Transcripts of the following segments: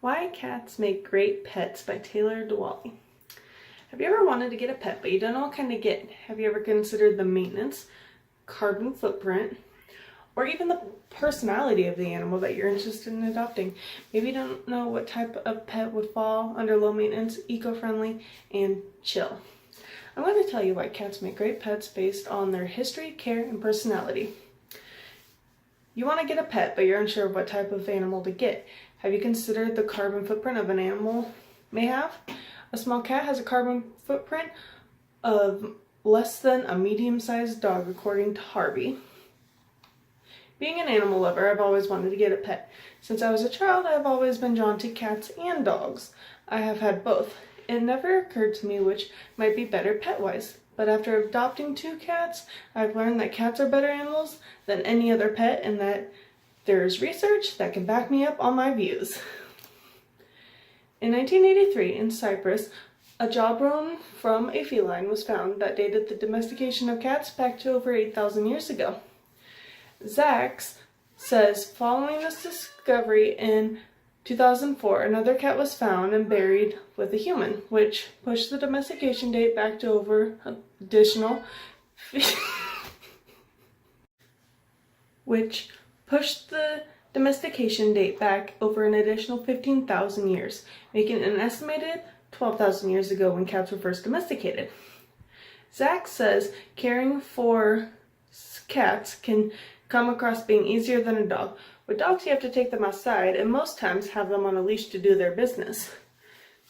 Why Cats Make Great Pets by Taylor Dewaele. Have you ever wanted to get a pet but you don't know what kind to get? Have you ever considered the maintenance, carbon footprint, or even the personality of the animal that you're interested in adopting? Maybe you don't know what type of pet would fall under low maintenance, eco-friendly, and chill. I'm going to tell you why cats make great pets based on their history, care, and personality. You want to get a pet, but you're unsure of what type of animal to get. Have you considered the carbon footprint of an animal may have? A small cat has a carbon footprint of less than a medium-sized dog, according to Harvey. Being an animal lover, I've always wanted to get a pet. Since I was a child, I've always been drawn to cats and dogs. I have had both. It never occurred to me which might be better pet-wise. But after adopting 2 cats, I've learned that cats are better animals than any other pet and that there's research that can back me up on my views. In 1983, in Cyprus, a jawbone from a feline was found that dated the domestication of cats back to over 8,000 years ago. Zach's says following this discovery in 2004, another cat was found and buried with a human, which pushed the domestication date back to over additional 15,000 years, making it an estimated 12,000 years ago when cats were first domesticated. Zach says caring for cats can come across being easier than a dog. With dogs, you have to take them outside and most times have them on a leash to do their business.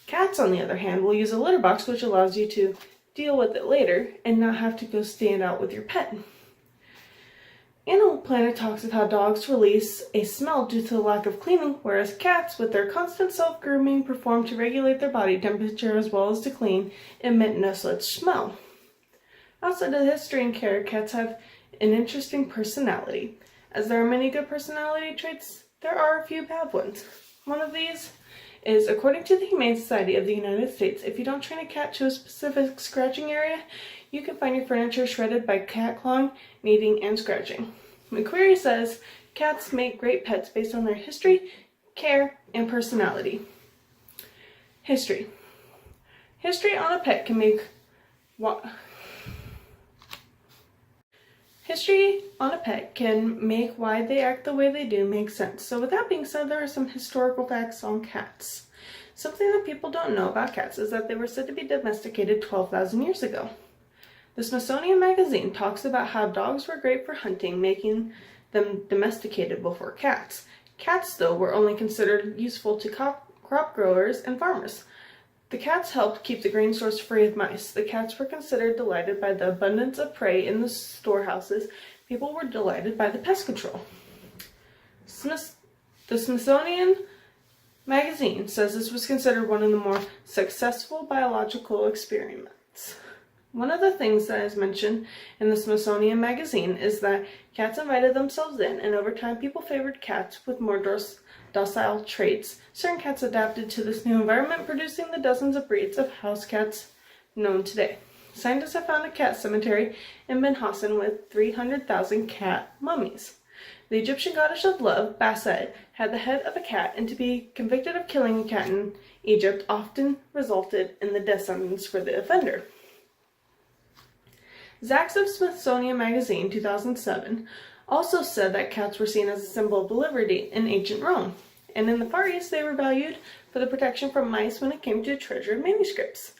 Cats, on the other hand, will use a litter box, which allows you to deal with it later and not have to go stand out with your pet. Animal Planet talks of how dogs release a smell due to the lack of cleaning, whereas cats, with their constant self-grooming performed to regulate their body temperature as well as to clean, emit no such smell. Outside of the history and care, cats have an interesting personality. As there are many good personality traits, there are a few bad ones. One of these is, according to the Humane Society of the United States, if you don't train a cat to a specific scratching area, you can find your furniture shredded by cat clawing, kneading, and scratching. McQuarrie says cats make great pets based on their history, care, and personality. History. History on a pet can make why they act the way they do make sense. So with that being said, there are some historical facts on cats. Something that people don't know about cats is that they were said to be domesticated 12,000 years ago. The Smithsonian Magazine talks about how dogs were great for hunting, making them domesticated before cats. Cats, though, were only considered useful to crop growers and farmers. The cats helped keep the grain stores free of mice. The cats were considered delighted by the abundance of prey in the storehouses. People were delighted by the pest control. The Smithsonian Magazine says this was considered one of the more successful biological experiments. One of the things that is mentioned in the Smithsonian Magazine is that cats invited themselves in, and over time people favored cats with more docile traits. Certain cats adapted to this new environment, producing the dozens of breeds of house cats known today. Scientists have found a cat cemetery in Ben Hassan with 300,000 cat mummies. The Egyptian goddess of love, Bastet, had the head of a cat, and to be convicted of killing a cat in Egypt often resulted in the death sentence for the offender. Zach's of Smithsonian Magazine, 2007, also said that cats were seen as a symbol of liberty in ancient Rome, and in the Far East they were valued for the protection from mice when it came to treasured manuscripts.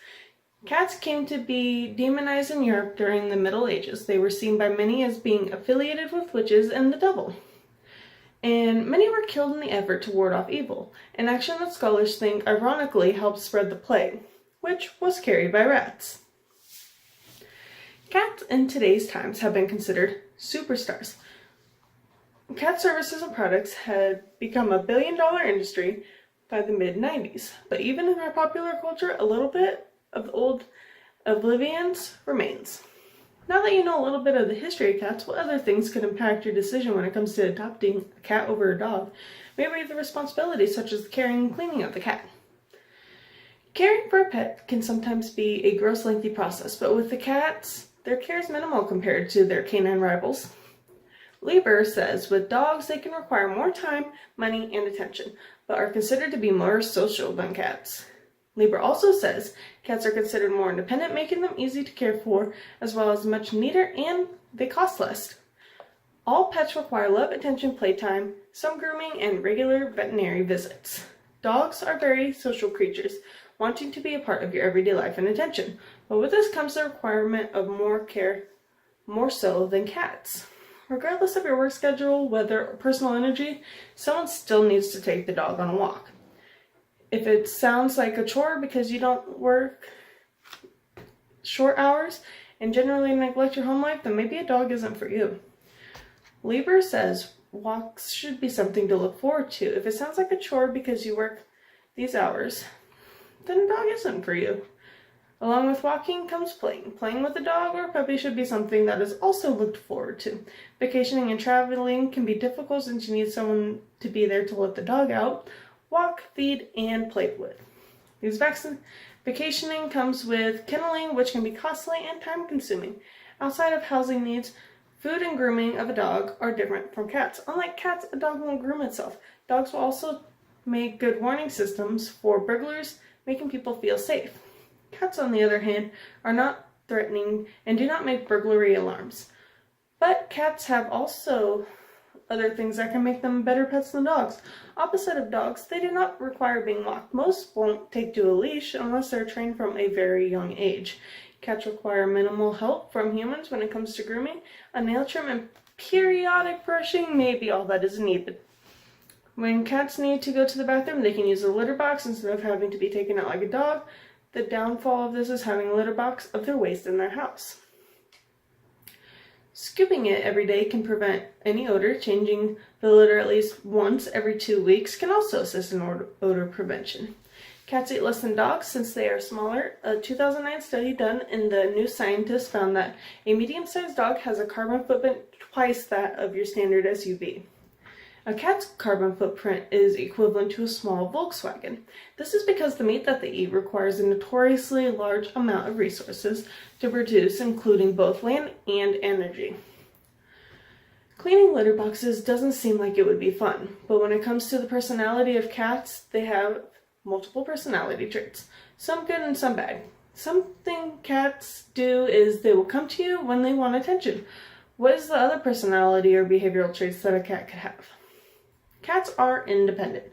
Cats came to be demonized in Europe during the Middle Ages. They were seen by many as being affiliated with witches and the devil, and many were killed in the effort to ward off evil, an action that scholars think ironically helped spread the plague, which was carried by rats. Cats in today's times have been considered superstars. Cat services and products had become a billion-dollar industry by the mid-90s, but even in our popular culture, a little bit of the old oblivions remains. Now that you know a little bit of the history of cats, what other things could impact your decision when it comes to adopting a cat over a dog? Maybe the responsibilities such as the caring and cleaning of the cat. Caring for a pet can sometimes be a gross, lengthy process, but with the cats, their care is minimal compared to their canine rivals. Lieber says with dogs they can require more time, money, and attention, but are considered to be more social than cats. Lieber also says cats are considered more independent, making them easy to care for, as well as much neater, and they cost less. All pets require love, attention, playtime, some grooming, and regular veterinary visits. Dogs are very social creatures, wanting to be a part of your everyday life and attention, but with this comes the requirement of more care, more so than cats. Regardless of your work schedule, weather, or personal energy, someone still needs to take the dog on a walk. If it sounds like a chore because you don't work short hours and generally neglect your home life, then maybe a dog isn't for you. Lieber says walks should be something to look forward to. If it sounds like a chore because you work these hours, then a dog isn't for you. Along with walking comes playing. Playing with a dog or a puppy should be something that is also looked forward to. Vacationing and traveling can be difficult since you need someone to be there to let the dog out, walk, feed, and play with. Vacationing comes with kenneling, which can be costly and time-consuming. Outside of housing needs, food and grooming of a dog are different from cats. Unlike cats, a dog won't groom itself. Dogs will also make good warning systems for burglars, making people feel safe. Cats, on the other hand, are not threatening and do not make burglary alarms. But cats have also other things that can make them better pets than dogs. Opposite of dogs, they do not require being walked. Most won't take to a leash unless they're trained from a very young age. Cats require minimal help from humans when it comes to grooming. A nail trim and periodic brushing may be all that is needed. When cats need to go to the bathroom, they can use a litter box instead of having to be taken out like a dog. The downfall of this is having a litter box of their waste in their house. Scooping it every day can prevent any odor. Changing the litter at least once every 2 weeks can also assist in odor prevention. Cats eat less than dogs since they are smaller. A 2009 study done in the New Scientist found that a medium-sized dog has a carbon footprint twice that of your standard SUV. A cat's carbon footprint is equivalent to a small Volkswagen. This is because the meat that they eat requires a notoriously large amount of resources to produce, including both land and energy. Cleaning litter boxes doesn't seem like it would be fun, but when it comes to the personality of cats, they have multiple personality traits, some good and some bad. Something cats do is they will come to you when they want attention. What is the other personality or behavioral traits that a cat could have? Cats are independent,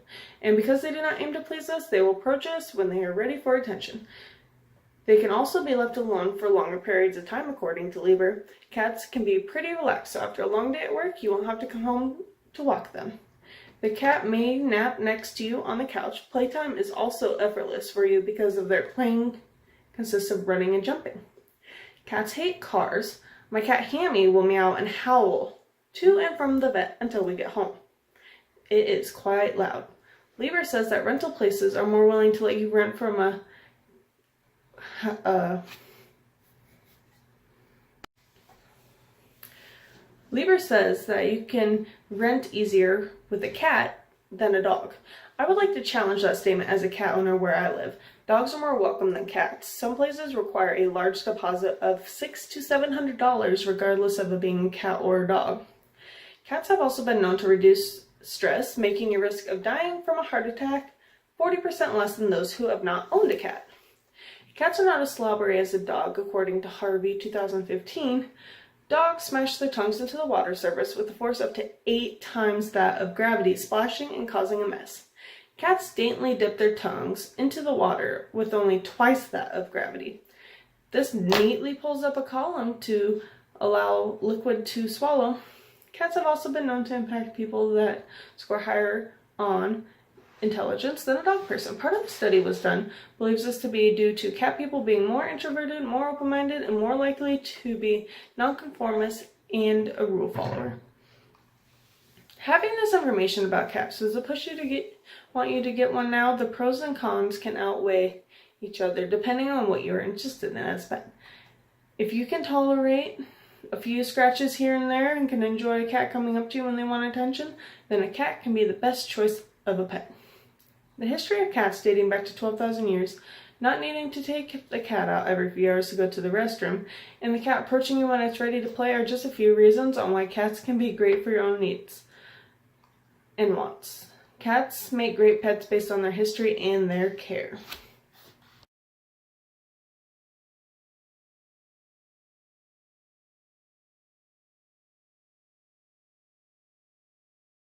and because they do not aim to please us, they will approach us when they are ready for attention. They can also be left alone for longer periods of time, according to Lieber. Cats can be pretty relaxed, so after a long day at work, you won't have to come home to walk them. The cat may nap next to you on the couch. Playtime is also effortless for you because of their playing consists of running and jumping. Cats hate cars. My cat Hammy will meow and howl to and from the vet until we get home. It is quite loud. Lieber says that rental places are more willing to let you rent from Lieber says that you can rent easier with a cat than a dog. I would like to challenge that statement as a cat owner where I live. Dogs are more welcome than cats. Some places require a large deposit of $600 to $700 regardless of it being a cat or a dog. Cats have also been known to reduce stress, making your risk of dying from a heart attack 40% less than those who have not owned a cat. Cats are not as slobbery as a dog, according to Harvey 2015. Dogs smash their tongues into the water surface with a force up to 8 times that of gravity, splashing and causing a mess. Cats daintily dip their tongues into the water with only twice that of gravity. This neatly pulls up a column to allow liquid to swallow. Cats have also been known to impact people that score higher on intelligence than a dog person. Part of the study was done believes this to be due to cat people being more introverted, more open-minded, and more likely to be nonconformist and a rule follower. Having this information about cats, does it want you to get one now? The pros and cons can outweigh each other depending on what you're interested in as a pet. If you can tolerate a few scratches here and there and can enjoy a cat coming up to you when they want attention, then a cat can be the best choice of a pet. The history of cats dating back to 12,000 years not needing to take the cat out every few hours to go to the restroom, and the cat approaching you when it's ready to play are just a few reasons on why cats can be great for your own needs and wants. Cats make great pets based on their history and their care.